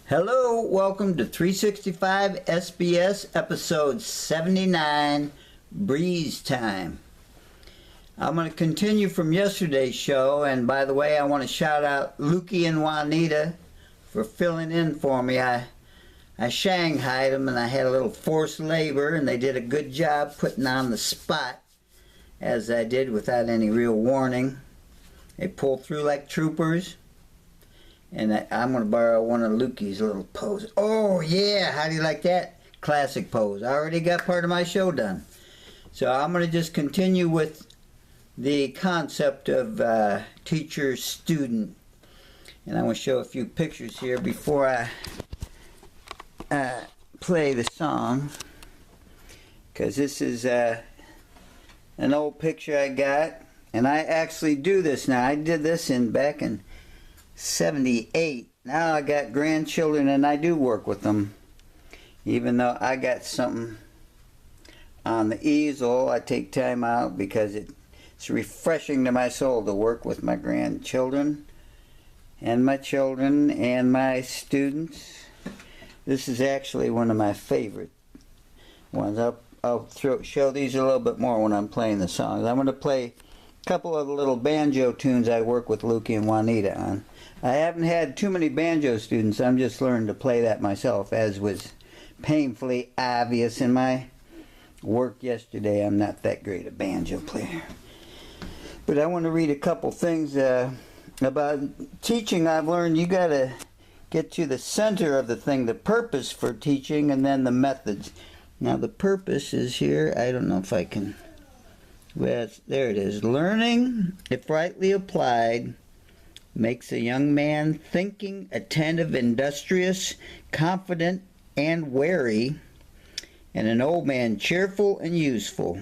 Hello, welcome to 365 SBS episode 79, Breeze Time. I'm going to continue from yesterday's show, and by the way, I want to shout out Lukey and Juanita for filling in for me. I shanghaied them and I had a little forced labor, and they did a good job putting on the spot, as I did without any real warning. They pulled through like troopers. And I'm going to borrow one of Lukey's little poses. Oh, yeah. How do you like that? Classic pose. I already got part of my show done. So I'm going to just continue with the concept of teacher-student. And I'm going to show a few pictures here before I play the song. Because this is an old picture I got. And I actually do this now. I did this back in 78. Now I got grandchildren and I do work with them. Even though I got something on the easel, I take time out because it's refreshing to my soul to work with my grandchildren and my children and my students. This is actually one of my favorite ones. I'll show these a little bit more when I'm playing the songs. I'm going to play a couple of the little banjo tunes I work with Lukey and Juanita on. I haven't had too many banjo students. I'm just learning to play that myself, as was painfully obvious in my work yesterday. I'm not that great a banjo player. But I want to read a couple things about teaching. I've learned you got to get to the center of the thing, the purpose for teaching, and then the methods. Now the purpose is here. I don't know if I can... Well, there it is. Learning, if rightly applied, makes a young man thinking, attentive, industrious, confident, and wary, and an old man cheerful and useful.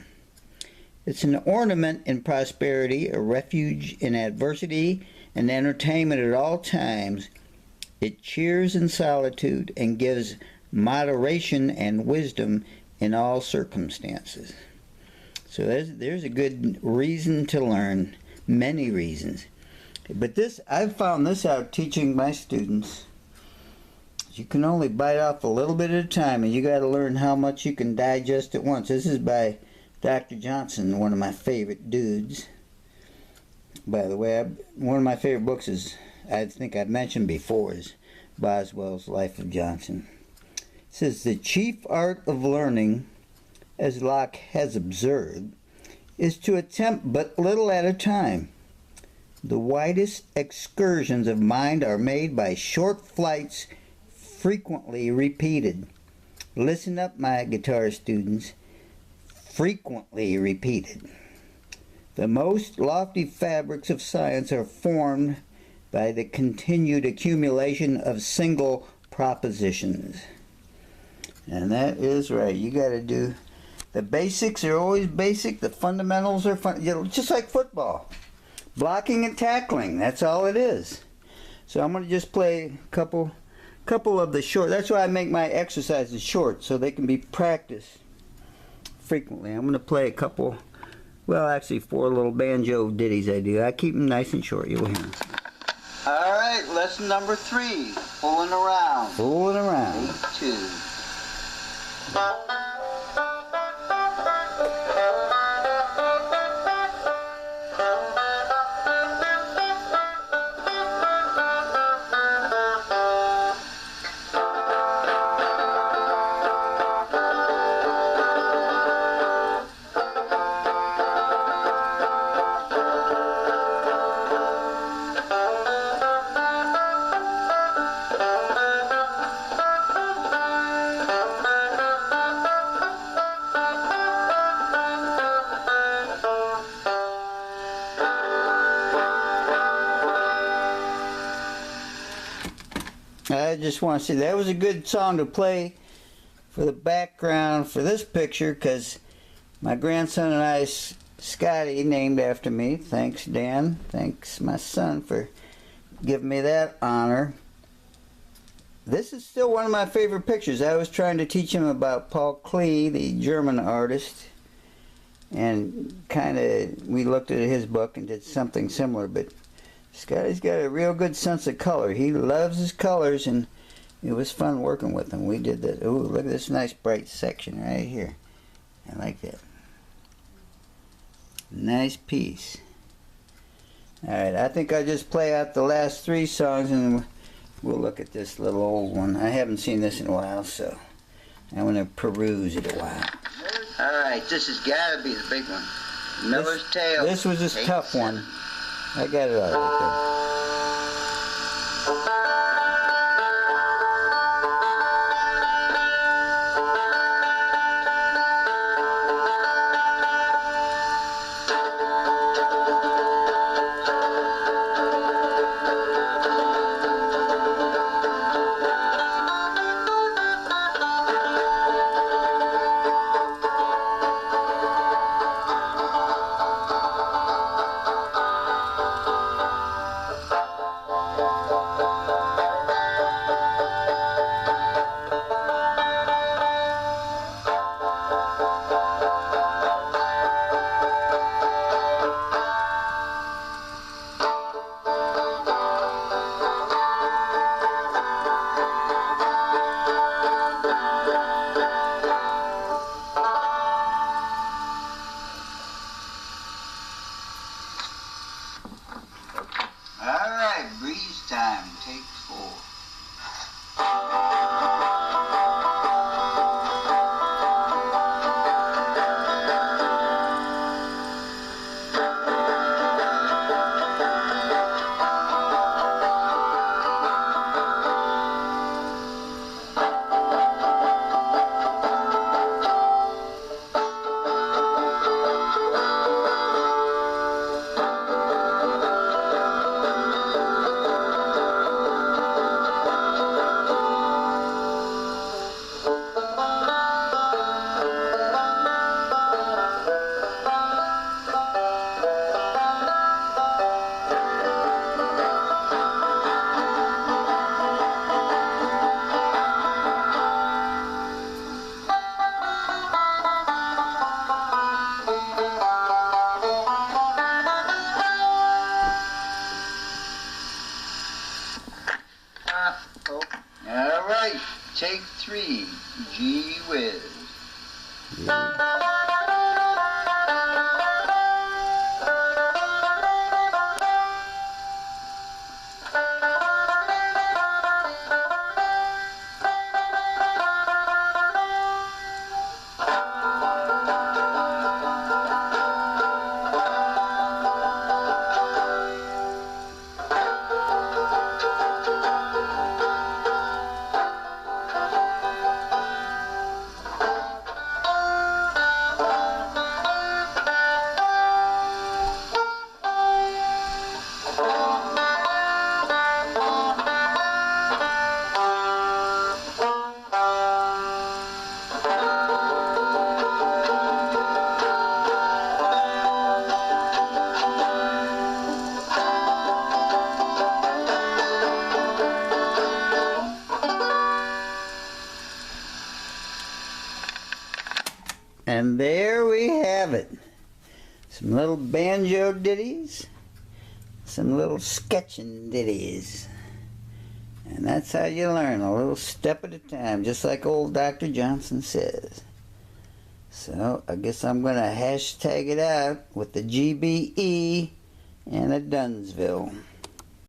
It's an ornament in prosperity, a refuge in adversity, and entertainment at all times. It cheers in solitude and gives moderation and wisdom in all circumstances. So there's a good reason to learn, many reasons. But I've found this out teaching my students. You can only bite off a little bit at a time, and you got to learn how much you can digest at once. This is by Dr. Johnson, one of my favorite dudes. By the way, one of my favorite books is, I think I've mentioned before, is Boswell's Life of Johnson. It says, the chief art of learning, as Locke has observed, is to attempt but little at a time. The widest excursions of mind are made by short flights frequently repeated. Listen up, my guitar students. Frequently repeated. The most lofty fabrics of science are formed by the continued accumulation of single propositions. And that is right. You got to do... The basics are always basic. The fundamentals are just like football. Blocking and tackling, that's all it is. So I'm going to just play a couple of the short. That's why I make my exercises short, so they can be practiced frequently. I'm going to play a couple, well, actually 4 little banjo ditties I do. I keep them nice and short. You'll hear them. All right, lesson number 3, fooling around. Fooling around. 8-2. I just want to say that was a good song to play for the background for this picture, because my grandson and I, Scotty, named after me. Thanks, Dan. Thanks, my son, for giving me that honor. This is still one of my favorite pictures. I was trying to teach him about Paul Klee, the German artist, and we looked at his book and did something similar, but Scotty's got a real good sense of color. He loves his colors, and it was fun working with them. We did this. Ooh, look at this nice bright section right here. I like that. Nice piece. Alright, I think I'll just play out the last 3 songs and we'll look at this little old one. I haven't seen this in a while, so I want to peruse it a while. Alright, this has got to be the big one. Miller's Tale. This was a tough one. I got it all right there. Alright, breeze time, take 4. Alright, take 3, Gee Whiz. And there we have it. Some little banjo ditties, some little sketching ditties. And that's how you learn, a little step at a time, just like old Dr. Johnson says. So I guess I'm going to hashtag it out with the GBE and a Dunsville.